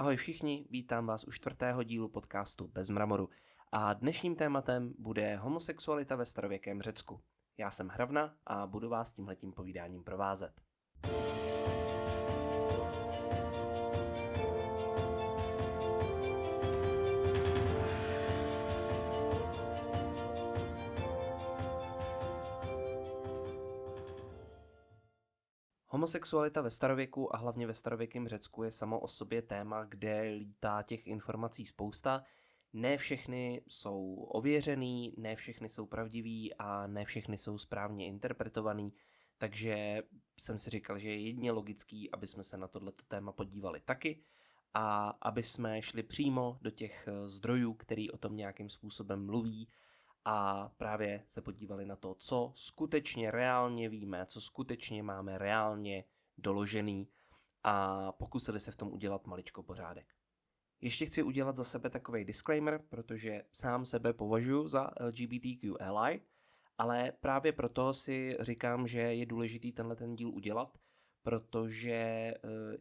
Ahoj všichni, vítám vás u 4. dílu podcastu Bez mramoru a dnešním tématem bude homosexualita ve starověkém Řecku. Já jsem Hravna a budu vás tímhletím povídáním provázet. Homosexualita ve starověku a hlavně ve starověkém Řecku je samo o sobě téma, kde lítá těch informací spousta. Ne všechny jsou ověřený, ne všechny jsou pravdivý a ne všechny jsou správně interpretovaný, takže jsem si říkal, že je jedině logický, aby jsme se na tohleto téma podívali taky a aby jsme šli přímo do těch zdrojů, který o tom nějakým způsobem mluví, a právě se podívali na to, co skutečně reálně víme, co skutečně máme reálně doložený a pokusili se v tom udělat maličko pořádek. Ještě chci udělat za sebe takovej disclaimer, protože sám sebe považuji za LGBTQ ally, ale právě proto si říkám, že je důležitý tenhle díl udělat, protože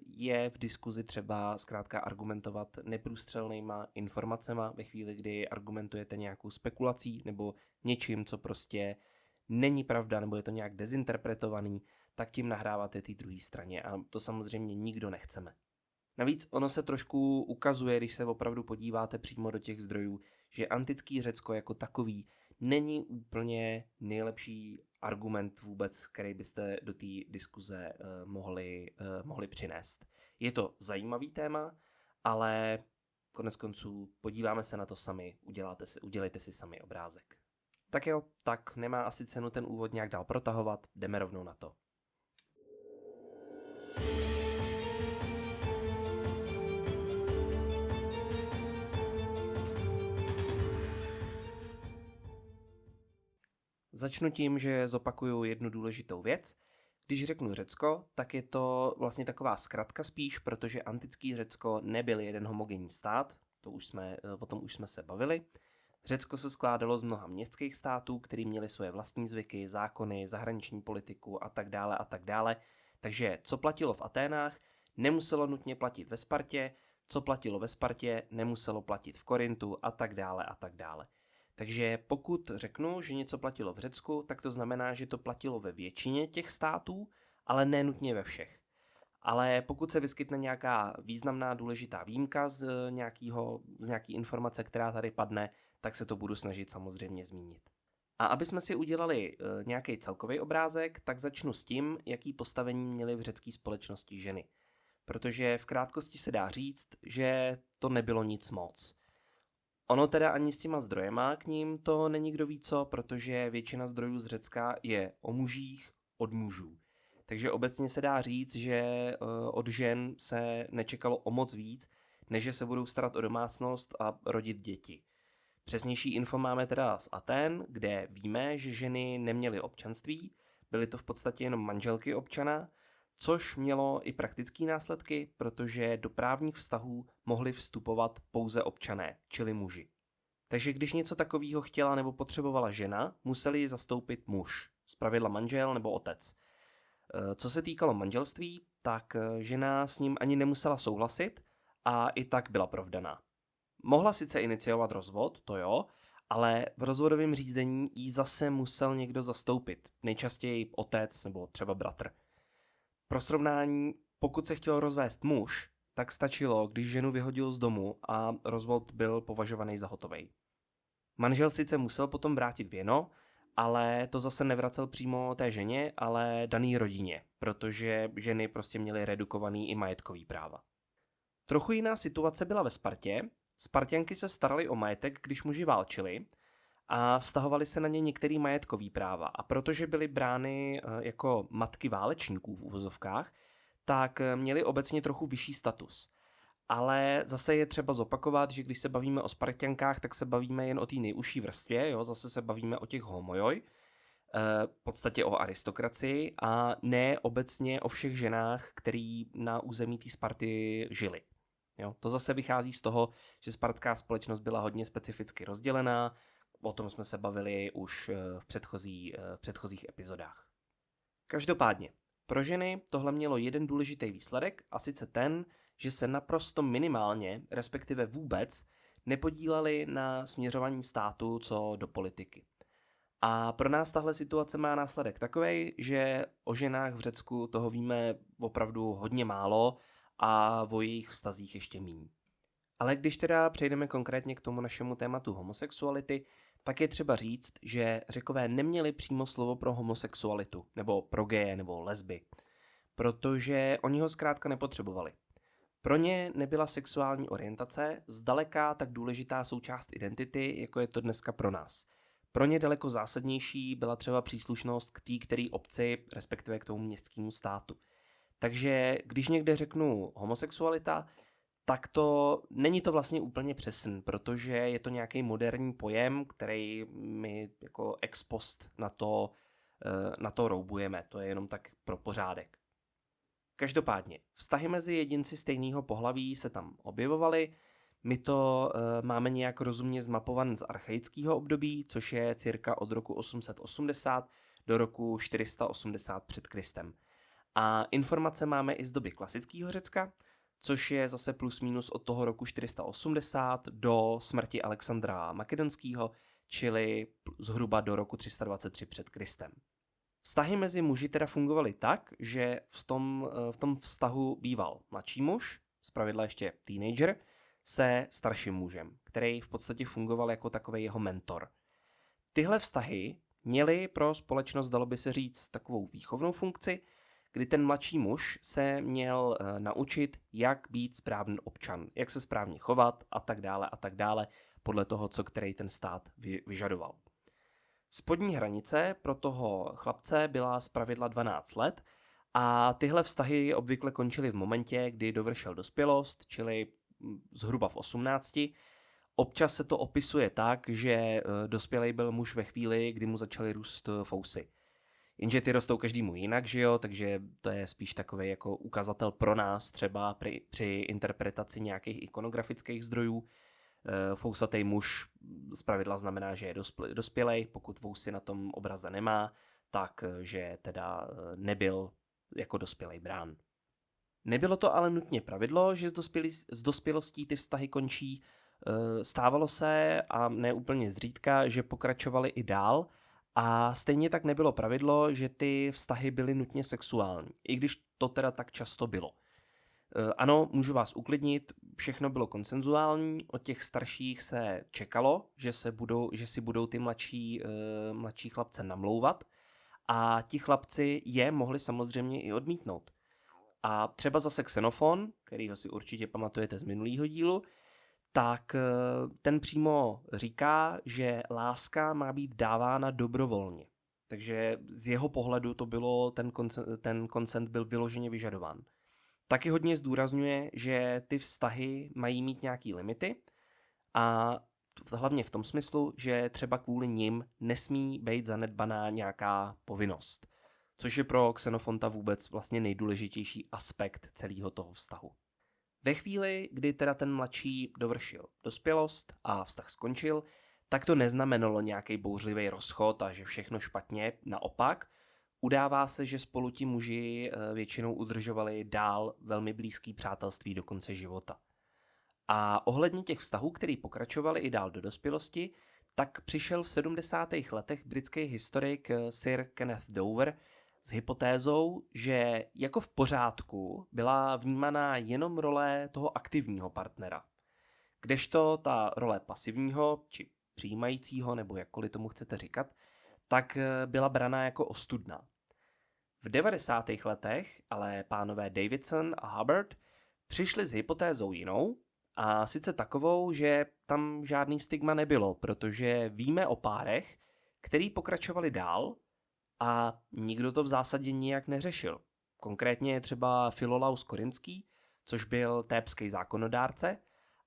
je v diskuzi třeba zkrátka argumentovat neprůstřelnýma informacema ve chvíli, kdy argumentujete nějakou spekulací nebo něčím, co prostě není pravda nebo je to nějak dezinterpretovaný, tak tím nahráváte té druhé straně a to samozřejmě nikdo nechceme. Navíc ono se trošku ukazuje, když se opravdu podíváte přímo do těch zdrojů, že antický Řecko jako takový není úplně nejlepší argument vůbec, který byste do té diskuze mohli přinést. Je to zajímavý téma, ale konec konců podíváme se na to sami, udělejte si sami obrázek. Tak jo, tak nemá asi cenu ten úvod nějak dál protahovat, jdeme rovnou na to. Začnu tím, že zopakuju jednu důležitou věc. Když řeknu Řecko, tak je to vlastně taková zkratka spíš, protože antický Řecko nebyl jeden homogenní stát, o tom už jsme se bavili. Řecko se skládalo z mnoha městských států, který měli svoje vlastní zvyky, zákony, zahraniční politiku a tak dále a tak dále. Takže co platilo v Aténách, nemuselo nutně platit ve Spartě, co platilo ve Spartě, nemuselo platit v Korintu a tak dále a tak dále. Takže pokud řeknu, že něco platilo v Řecku, tak to znamená, že to platilo ve většině těch států, ale ne nutně ve všech. Ale pokud se vyskytne nějaká významná důležitá výjimka z nějaký informace, která tady padne, tak se to budu snažit samozřejmě zmínit. A aby jsme si udělali nějaký celkový obrázek, tak začnu s tím, jaký postavení měly v řecké společnosti ženy. Protože v krátkosti se dá říct, že to nebylo nic moc. Ono teda ani s těma zdrojema k ním to není kdo ví co, protože většina zdrojů z Řecka je o mužích od mužů. Takže obecně se dá říct, že od žen se nečekalo o moc víc, než že se budou starat o domácnost a rodit děti. Přesnější info máme teda z Athén, kde víme, že ženy neměly občanství, byly to v podstatě jenom manželky občana, což mělo i praktické následky, protože do právních vztahů mohli vstupovat pouze občané, čili muži. Takže když něco takového chtěla nebo potřebovala žena, museli ji zastoupit muž, zpravidla manžel nebo otec. Co se týkalo manželství, tak žena s ním ani nemusela souhlasit a i tak byla provdaná. Mohla sice iniciovat rozvod, to jo, ale v rozvodovém řízení jí zase musel někdo zastoupit, nejčastěji otec nebo třeba bratr. Pro srovnání, pokud se chtěl rozvést muž, tak stačilo, když ženu vyhodil z domu a rozvod byl považovaný za hotovej. Manžel sice musel potom vrátit věno, ale to zase nevracel přímo té ženě, ale daný rodině, protože ženy prostě měly redukovaný i majetkový práva. Trochu jiná situace byla ve Spartě. Sparťanky se starali o majetek, když muži válčili a vztahovaly se na ně některé majetkové práva. A protože byly brány jako matky válečníků v uvozovkách, tak měly obecně trochu vyšší status. Ale zase je třeba zopakovat, že když se bavíme o Sparťankách, tak se bavíme jen o té nejužší vrstvě, jo? Zase se bavíme o těch homojoj, v podstatě o aristokracii a ne obecně o všech ženách, který na území té Sparty žili. Jo? To zase vychází z toho, že spartská společnost byla hodně specificky rozdělená, o tom jsme se bavili už v předchozích epizodách. Každopádně, pro ženy tohle mělo jeden důležitý výsledek, a sice ten, že se naprosto minimálně, respektive vůbec, nepodíleli na směřování státu co do politiky. A pro nás tahle situace má následek takovej, že o ženách v Řecku toho víme opravdu hodně málo a o jejich vztazích ještě míň. Ale když teda přejdeme konkrétně k tomu našemu tématu homosexuality, tak je třeba říct, že Řekové neměli přímo slovo pro homosexualitu, nebo pro geje, nebo lesby, protože oni ho zkrátka nepotřebovali. Pro ně nebyla sexuální orientace zdaleka tak důležitá součást identity, jako je to dneska pro nás. Pro ně daleko zásadnější byla třeba příslušnost k té který obci, respektive k tomu městskému státu. Takže když někde řeknu homosexualita, tak to není to vlastně úplně přesný, protože je to nějaký moderní pojem, který my jako ex post na to roubujeme. To je jenom tak pro pořádek. Každopádně, vztahy mezi jedinci stejného pohlaví se tam objevovaly. My to máme nějak rozumně zmapované z archaického období, což je cirka od roku 880 do roku 480 před Kristem. A informace máme i z doby klasického Řecka, což je zase plus minus od toho roku 480 do smrti Alexandra Makedonského, čili zhruba do roku 323 před Kristem. Vztahy mezi muži teda fungovaly tak, že v tom vztahu býval mladší muž, zpravidla ještě teenager, se starším mužem, který v podstatě fungoval jako takový jeho mentor. Tyhle vztahy měly pro společnost, dalo by se říct, takovou výchovnou funkci, kdy ten mladší muž se měl naučit, jak být správný občan, jak se správně chovat a tak dále, podle toho, co který ten stát vyžadoval. Spodní hranice pro toho chlapce byla zpravidla 12 let a tyhle vztahy obvykle končily v momentě, kdy dovršel dospělost, čili zhruba v 18. Občas se to opisuje tak, že dospělej byl muž ve chvíli, kdy mu začaly růst fousy. Jenže ty rostou každému jinak, že jo, takže to je spíš takový jako ukazatel pro nás třeba při interpretaci nějakých ikonografických zdrojů. Fousatý muž zpravidla znamená, že je dospělej, pokud vousy na tom obraze nemá, tak že teda nebyl jako dospělej brán. Nebylo to ale nutně pravidlo, že s dospělostí ty vztahy končí. Stávalo se, a ne úplně zřídka, že pokračovaly i dál, a stejně tak nebylo pravidlo, že ty vztahy byly nutně sexuální, i když to teda tak často bylo. Ano, můžu vás uklidnit, všechno bylo konsenzuální, od těch starších se čekalo, že si budou ty mladší chlapce namlouvat a ti chlapci je mohli samozřejmě i odmítnout. A třeba zase Xenofon, kterýho si určitě pamatujete z minulého dílu, tak ten přímo říká, že láska má být dávána dobrovolně. Takže z jeho pohledu to bylo, ten konsent byl vyloženě vyžadován. Taky hodně zdůrazňuje, že ty vztahy mají mít nějaký limity a hlavně v tom smyslu, že třeba kvůli nim nesmí být zanedbaná nějaká povinnost. Což je pro Xenofonta vůbec vlastně nejdůležitější aspekt celého toho vztahu. Ve chvíli, kdy teda ten mladší dovršil dospělost a vztah skončil, tak to neznamenalo nějaký bouřlivý rozchod a že všechno špatně, naopak. Udává se, že spolu ti muži většinou udržovali dál velmi blízký přátelství do konce života. A ohledně těch vztahů, který pokračovali i dál do dospělosti, tak přišel v 70. letech britský historik Sir Kenneth Dover s hypotézou, že jako v pořádku byla vnímaná jenom role toho aktivního partnera. Kdežto ta role pasivního, či přijímajícího, nebo jakkoliv tomu chcete říkat, tak byla braná jako ostudná. V 90. letech ale pánové Davidson a Hubbard přišli s hypotézou jinou, a sice takovou, že tam žádný stigma nebylo, protože víme o párech, který pokračovali dál a nikdo to v zásadě nijak neřešil. Konkrétně třeba Filolaus Korinský, což byl thébský zákonodárce,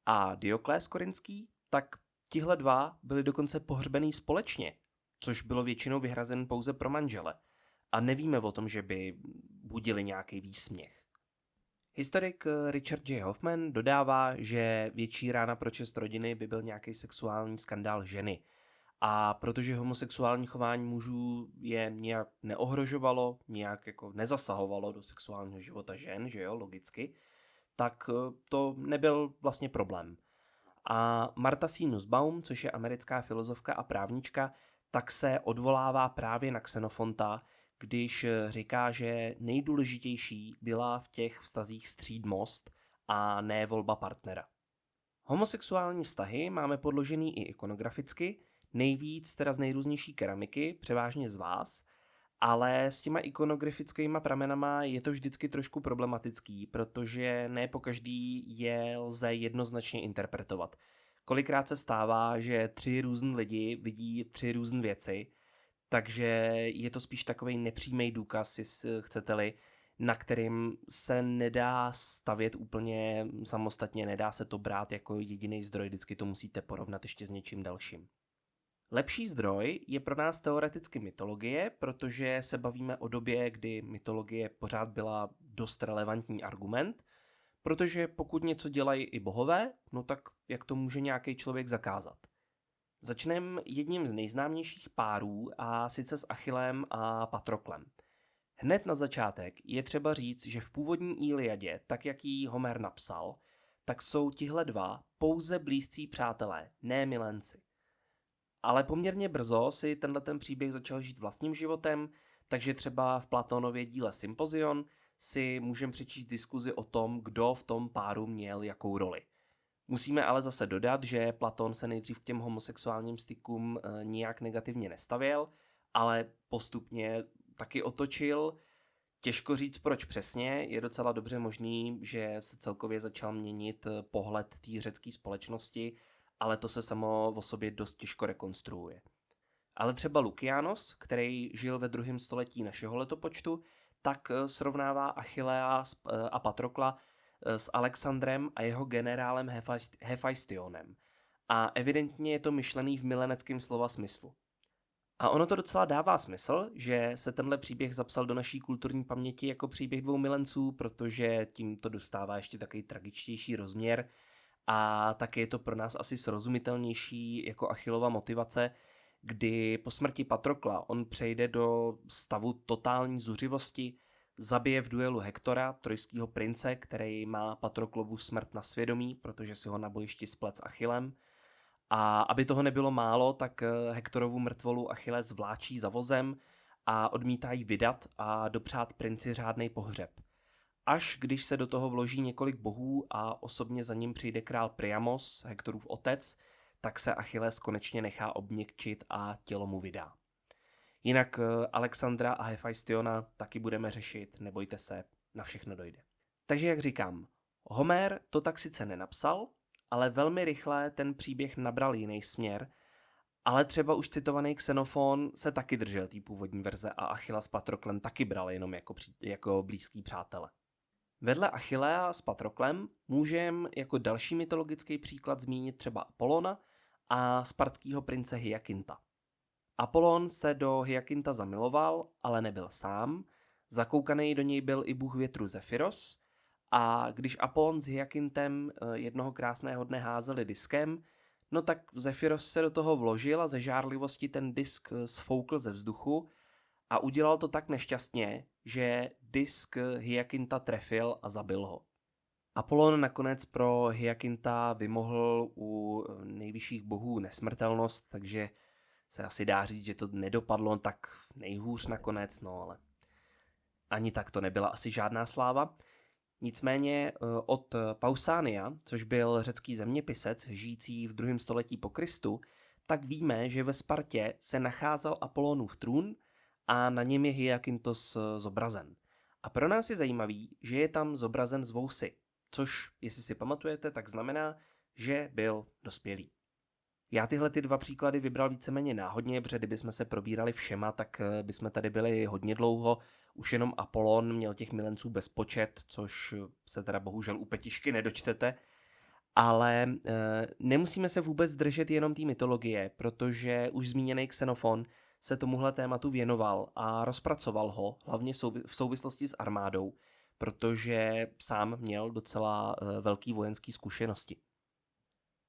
a Dioklés Korinský, tak tihle dva byli dokonce pohřbený společně, což bylo většinou vyhrazen pouze pro manžele. A nevíme o tom, že by budili nějaký výsměch. Historik Richard J. Hoffman dodává, že větší rána pro čest rodiny by byl nějaký sexuální skandál ženy. A protože homosexuální chování mužů je nějak neohrožovalo, nějak jako nezasahovalo do sexuálního života žen, že jo, logicky, tak to nebyl vlastně problém. A Marta C. Nussbaum, což je americká filozofka a právnička, tak se odvolává právě na Xenofonta, když říká, že nejdůležitější byla v těch vztazích střídmost a ne volba partnera. Homosexuální vztahy máme podložený i ikonograficky, nejvíc teda z nejrůznější keramiky, převážně z vás, ale s těma ikonografickýma pramenama je to vždycky trošku problematický, protože ne pokaždý je lze jednoznačně interpretovat. Kolikrát se stává, že 3 různý lidi vidí 3 různé věci, takže je to spíš takovej nepřímý důkaz, jestli chcete-li, na kterým se nedá stavět úplně samostatně, nedá se to brát jako jediný zdroj, vždycky to musíte porovnat ještě s něčím dalším. Lepší zdroj je pro nás teoreticky mytologie, protože se bavíme o době, kdy mytologie pořád byla dost relevantní argument, protože pokud něco dělají i bohové, no tak jak to může nějaký člověk zakázat? Začneme jedním z nejznámějších párů a sice s Achillem a Patroklem. Hned na začátek je třeba říct, že v původní Iliadě, tak jak ji Homer napsal, tak jsou tihle dva pouze blízcí přátelé, ne milenci. Ale poměrně brzo si tenhle příběh začal žít vlastním životem, takže třeba v Platonově díle Symposion si můžeme přečíst diskuzi o tom, kdo v tom páru měl jakou roli. Musíme ale zase dodat, že Platon se nejdřív k těm homosexuálním stykům nijak negativně nestavěl, ale postupně taky otočil. Těžko říct proč přesně, je docela dobře možný, že se celkově začal měnit pohled té řecké společnosti, ale to se samo o sobě dost těžko rekonstruuje. Ale třeba Lukianos, který žil ve 2. století našeho letopočtu, tak srovnává Achillea a Patrokla s Alexandrem a jeho generálem Hephaistionem. A evidentně je to myšlený v mileneckém slova smyslu. A ono to docela dává smysl, že se tenhle příběh zapsal do naší kulturní paměti jako příběh 2 milenců, protože tím to dostává ještě takový tragičtější rozměr a taky je to pro nás asi srozumitelnější jako Achillova motivace, kdy po smrti Patrokla on přejde do stavu totální zuřivosti, zabije v duelu Hektora, trojského prince, který má Patroklovu smrt na svědomí, protože si ho na bojišti splet s Achillem. A aby toho nebylo málo, tak Hektorovu mrtvolu Achilles vláčí za vozem a odmítá ji vydat a dopřát princi řádnej pohřeb. Až když se do toho vloží několik bohů a osobně za ním přijde král Priamos, Hektorův otec, tak se Achilles konečně nechá obměkčit a tělo mu vydá. Jinak Alexandra a Hephaestiona taky budeme řešit, nebojte se, na všechno dojde. Takže jak říkám, Homer to tak sice nenapsal, ale velmi rychle ten příběh nabral jiný směr, ale třeba už citovaný Xenofon se taky držel té původní verze a Achilla s Patroklem taky bral jenom jako blízký přátele. Vedle Achillea s Patroklem můžeme jako další mytologický příklad zmínit třeba Apolona a spartského prince Hyakinta. Apollon se do Hyakinta zamiloval, ale nebyl sám, zakoukaný do něj byl i bůh větru Zephyros a když Apollon s Hyakintem jednoho krásného dne házeli diskem, no tak Zephyros se do toho vložil a ze žárlivosti ten disk sfoukl ze vzduchu a udělal to tak nešťastně, že disk Hyakinta trefil a zabil ho. Apollon nakonec pro Hyakinta vymohl u nejvyšších bohů nesmrtelnost, takže se asi dá říct, že to nedopadlo tak nejhůř nakonec, no ale ani tak to nebyla asi žádná sláva. Nicméně od Pausania, což byl řecký zeměpisec žijící v 2. století po Kristu, tak víme, že ve Spartě se nacházel Apollonův trůn a na něm je Hyakintos zobrazen. A pro nás je zajímavý, že je tam zobrazen z vousy, což, jestli si pamatujete, tak znamená, že byl dospělý. Já tyhle 2 příklady vybral víceméně náhodně, protože kdybychom se probírali všema, tak bychom tady byli hodně dlouho. Už jenom Apollon měl těch milenců bezpočet, což se teda bohužel u Petišky nedočtete. Ale nemusíme se vůbec držet jenom té mytologie, protože už zmíněný Xenofon se tomuhle tématu věnoval a rozpracoval ho, hlavně v souvislosti s armádou, protože sám měl docela velký vojenský zkušenosti.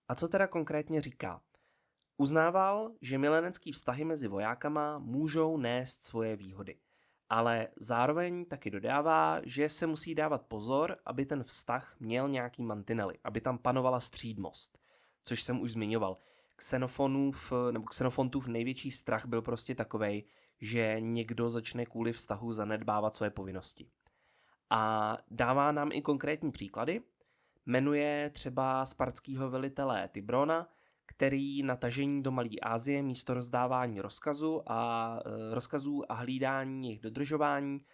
A co teda konkrétně říká? Uznával, že milenecký vztahy mezi vojákama můžou nést svoje výhody. Ale zároveň taky dodává, že se musí dávat pozor, aby ten vztah měl nějaký mantinely, aby tam panovala střídmost, což jsem už zmiňoval. Xenofontův největší strach byl prostě takovej, že někdo začne kvůli vztahu zanedbávat své povinnosti. A dává nám i konkrétní příklady. Jmenuje třeba spartského velitele Tybrona, který na tažení do Malé Asie místo rozdávání rozkazů a hlídání jejich dodržování,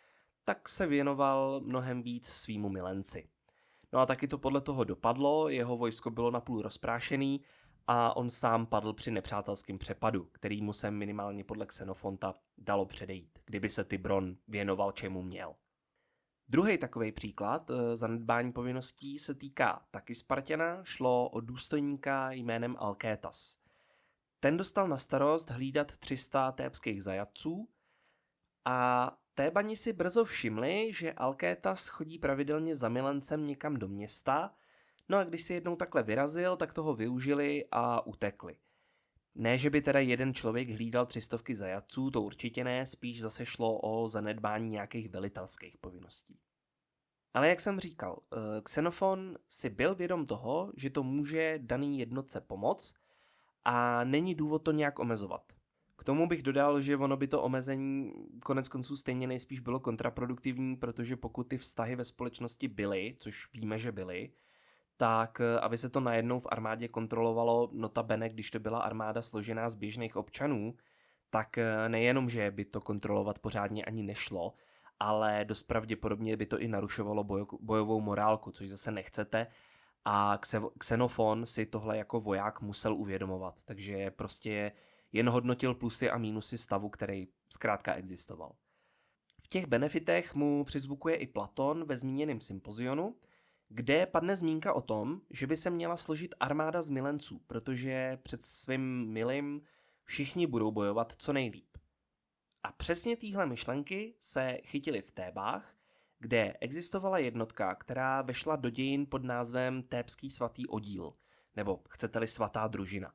tak se věnoval mnohem víc svýmu milenci. No a taky to podle toho dopadlo, jeho vojsko bylo napůl rozprášený a on sám padl při nepřátelském přepadu, který mu se minimálně podle Xenofonta dalo předejít, kdyby se Tybron věnoval čemu měl. Druhý takový příklad zanedbání povinností se týká taky Spartana, šlo o důstojníka jménem Alkétas. Ten dostal na starost hlídat 300 tébských zajatců a Tébani si brzo všimli, že Alkétas chodí pravidelně za milencem někam do města, no a když si jednou takhle vyrazil, tak toho využili a utekli. Ne, že by teda jeden člověk hlídal 300 zajatců, to určitě ne, spíš zase šlo o zanedbání nějakých velitelských povinností. Ale jak jsem říkal, Xenofon si byl vědom toho, že to může daný jednotce pomoct a není důvod to nějak omezovat. K tomu bych dodal, že ono by to omezení konec konců stejně nejspíš bylo kontraproduktivní, protože pokud ty vztahy ve společnosti byly, což víme, že byly, tak aby se to najednou v armádě kontrolovalo, notabene, když to byla armáda složená z běžných občanů, tak nejenom, že by to kontrolovat pořádně ani nešlo, ale dost pravděpodobně by to i narušovalo bojovou morálku, což zase nechcete a Xenofon si tohle jako voják musel uvědomovat, takže prostě jen hodnotil plusy a mínusy stavu, který zkrátka existoval. V těch benefitech mu přizvukuje i Platon ve zmíněném sympozionu, kde padne zmínka o tom, že by se měla složit armáda z milenců, protože před svým milým všichni budou bojovat co nejlíp. A přesně téhle myšlenky se chytily v Tébách, kde existovala jednotka, která vešla do dějin pod názvem Tébský svatý oddíl, nebo chcete-li svatá družina.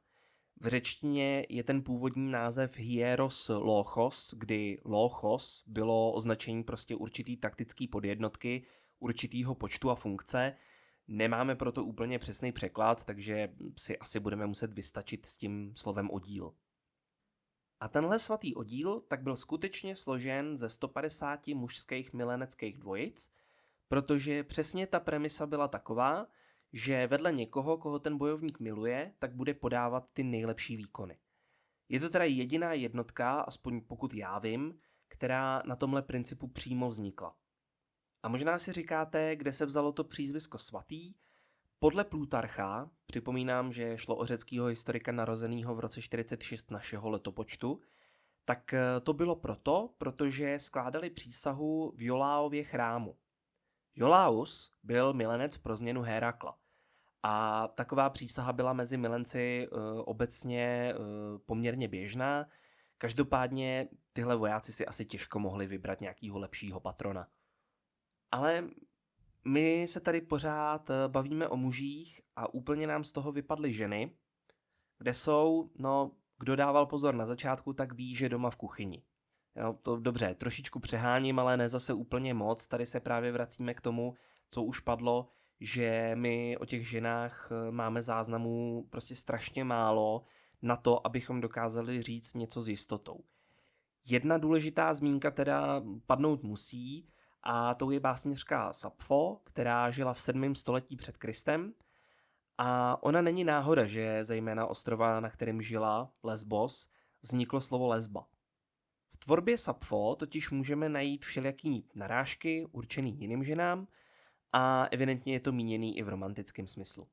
V řečtině je ten původní název Hieros Lochos, kdy Lochos bylo označení prostě určitý taktický podjednotky, určitýho počtu a funkce. Nemáme proto úplně přesný překlad, takže si asi budeme muset vystačit s tím slovem oddíl. A tenhle svatý oddíl tak byl skutečně složen ze 150 mužských mileneckých dvojic, protože přesně ta premisa byla taková, že vedle někoho, koho ten bojovník miluje, tak bude podávat ty nejlepší výkony. Je to teda jediná jednotka, aspoň pokud já vím, která na tomhle principu přímo vznikla. A možná si říkáte, kde se vzalo to přízvisko svatý? Podle Plutarcha, připomínám, že šlo o řeckého historika narozeného v roce 46 našeho letopočtu, tak to bylo protože skládali přísahu v Iolaově chrámu. Iolaus byl milenec pro změnu Hérakla a taková přísaha byla mezi milenci obecně poměrně běžná, každopádně tyhle vojáci si asi těžko mohli vybrat nějakého lepšího patrona. Ale my se tady pořád bavíme o mužích a úplně nám z toho vypadly ženy, kde jsou, kdo dával pozor na začátku, tak ví, že doma v kuchyni. Jo, to dobře, trošičku přeháním, ale ne zase úplně moc. Tady se právě vracíme k tomu, co už padlo, že my o těch ženách máme záznamů prostě strašně málo na to, abychom dokázali říct něco s jistotou. Jedna důležitá zmínka teda padnout musí, a tou je básnířka Sapfo, která žila v 7. století před Kristem. A ona není náhoda, že zejména ostrova, na kterém žila, Lesbos, vzniklo slovo lesba. V tvorbě Sapfo totiž můžeme najít všelijaký narážky určený jiným ženám a evidentně je to míněný i v romantickém smyslu.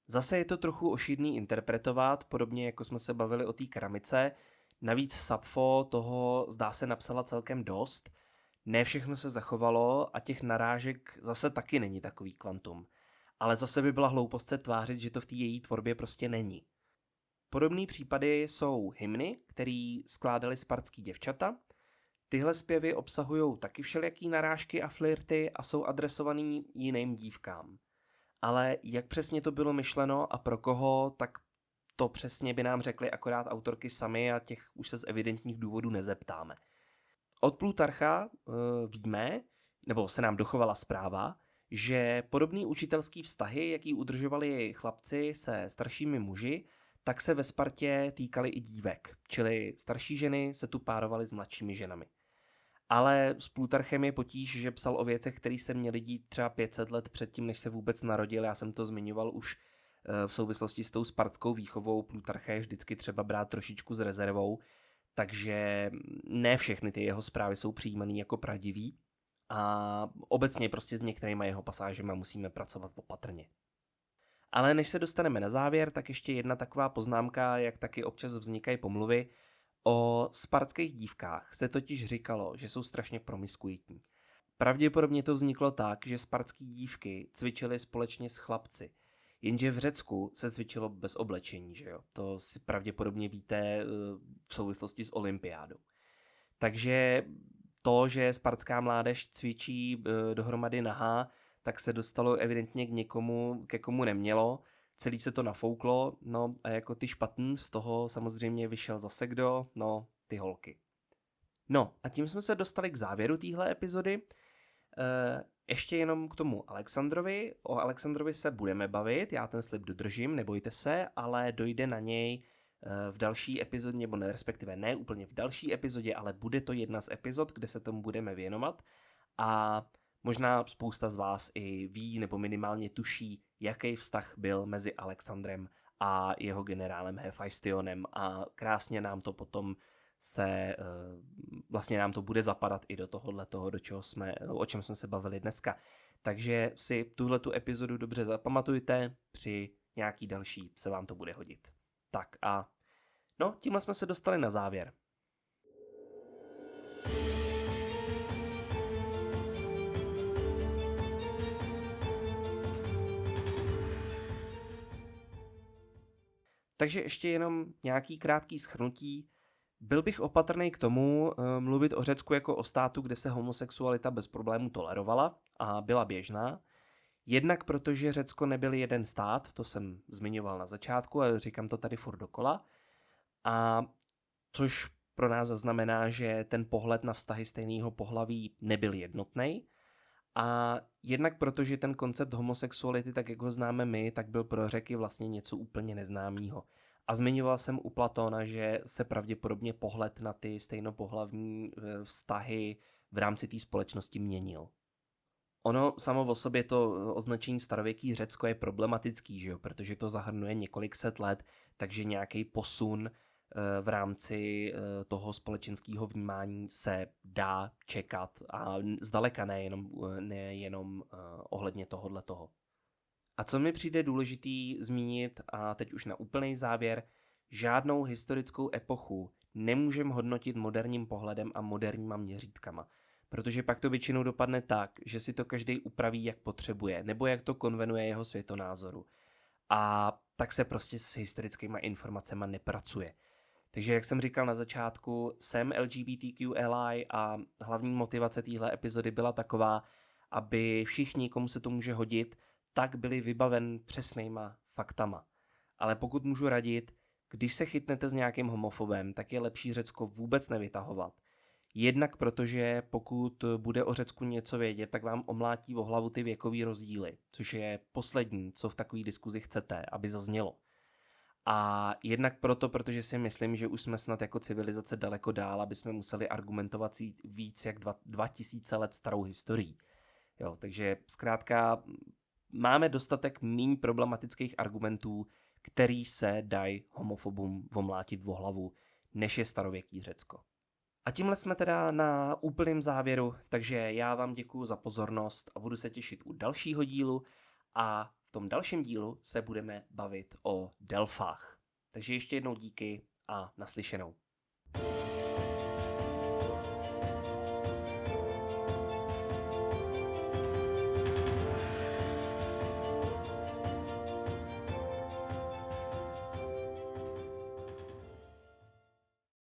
Zase je to trochu ošidný interpretovat, podobně jako jsme se bavili o té keramice. Navíc Sapfo toho zdá se napsala celkem dost. Ne všechno se zachovalo a těch narážek zase taky není takový kvantum. Ale zase by byla hloupost se tvářit, že to v té její tvorbě prostě není. Podobné případy jsou hymny, který skládali spartský děvčata. Tyhle zpěvy obsahují taky všelijaký narážky a flirty a jsou adresovaný jiným dívkám. Ale jak přesně to bylo myšleno a pro koho, tak to přesně by nám řekly akorát autorky samy a těch už se z evidentních důvodů nezeptáme. Od Plutarcha víme, nebo se nám dochovala zpráva, že podobný učitelský vztahy, jaký udržovali chlapci se staršími muži, tak se ve Spartě týkaly i dívek, čili starší ženy se tu párovaly s mladšími ženami. Ale s Plutarchem je potíž, že psal o věcech, které se měly dít třeba 500 let předtím, než se vůbec narodil. Já jsem to zmiňoval už v souvislosti s tou spartskou výchovou. Plutarcha je vždycky třeba brát trošičku s rezervou, takže ne všechny ty jeho zprávy jsou přijímané jako pravdivý a obecně prostě s některýma jeho pasážema musíme pracovat opatrně. Ale než se dostaneme na závěr, tak ještě jedna taková poznámka, jak taky občas vznikají pomluvy. O spartských dívkách se totiž říkalo, že jsou strašně promiskuitní. Pravděpodobně to vzniklo tak, že spartský dívky cvičily společně s chlapci, jenže v Řecku se cvičilo bez oblečení, že jo? To si pravděpodobně víte v souvislosti s olympiádou. Takže to, že spartská mládež cvičí dohromady nahá, tak se dostalo evidentně k někomu, ke komu nemělo. Celý se to nafouklo, no a jako ty špatný z toho samozřejmě vyšel zase kdo, no ty holky. No a tím jsme se dostali k závěru téhle epizody. Ještě jenom k tomu Alexandrovi. O Alexandrovi se budeme bavit, já ten slib dodržím, nebojte se, ale dojde na něj v další epizodě, nebo ne, respektive ne úplně v další epizodě, ale bude to jedna z epizod, kde se tomu budeme věnovat a možná spousta z vás i ví nebo minimálně tuší, jaký vztah byl mezi Alexandrem a jeho generálem Hephaistionem a krásně nám to potom vlastně nám to bude zapadat i do tohohletoho, o čem jsme se bavili dneska. Takže si tuhletu epizodu dobře zapamatujte, při nějaký další se vám to bude hodit. Tak a no, tímhle jsme se dostali na závěr. Takže ještě jenom nějaký krátký shrnutí. Byl bych opatrný k tomu mluvit o Řecku jako o státu, kde se homosexualita bez problémů tolerovala a byla běžná. Jednak protože Řecko nebyl jeden stát, to jsem zmiňoval na začátku a říkám to tady furt dokola. A což pro nás znamená, že ten pohled na vztahy stejného pohlaví nebyl jednotný. A jednak protože ten koncept homosexuality, tak jak ho známe my, tak byl pro Řeky vlastně něco úplně neznámého. A zmiňoval jsem u Platóna, že se pravděpodobně pohled na ty stejnopohlavní vztahy v rámci té společnosti měnil. Ono samo o sobě to označení starověký Řecko je problematický, že jo? Protože to zahrnuje několik set let, takže nějaký posun v rámci toho společenského vnímání se dá čekat a zdaleka nejenom ohledně tohohletoho. A co mi přijde důležitý zmínit, a teď už na úplný závěr, žádnou historickou epochu nemůžeme hodnotit moderním pohledem a moderníma měřítkama, protože pak to většinou dopadne tak, že si to každý upraví, jak potřebuje, nebo jak to konvenuje jeho světonázoru. A tak se prostě s historickýma informacemi nepracuje. Takže jak jsem říkal na začátku, jsem LGBTQ ally a hlavní motivace téhle epizody byla taková, aby všichni, komu se to může hodit, tak byli vybaven přesnýma faktama. Ale pokud můžu radit, když se chytnete s nějakým homofobem, tak je lepší Řecko vůbec nevytahovat. Jednak protože pokud bude o Řecku něco vědět, tak vám omlátí o hlavu ty věkový rozdíly, což je poslední, co v takové diskuzi chcete, aby zaznělo. A jednak proto, protože si myslím, že už jsme snad jako civilizace daleko dál, aby jsme museli argumentovat víc jak 2000 let starou historií. Jo, takže zkrátka máme dostatek méně problematických argumentů, který se dají homofobům omlátit o hlavu, než je starověký Řecko. A tímhle jsme teda na úplném závěru, takže já vám děkuju za pozornost a budu se těšit u dalšího dílu a v tom dalším dílu se budeme bavit o Delfách. Takže ještě jednou díky a naslyšenou.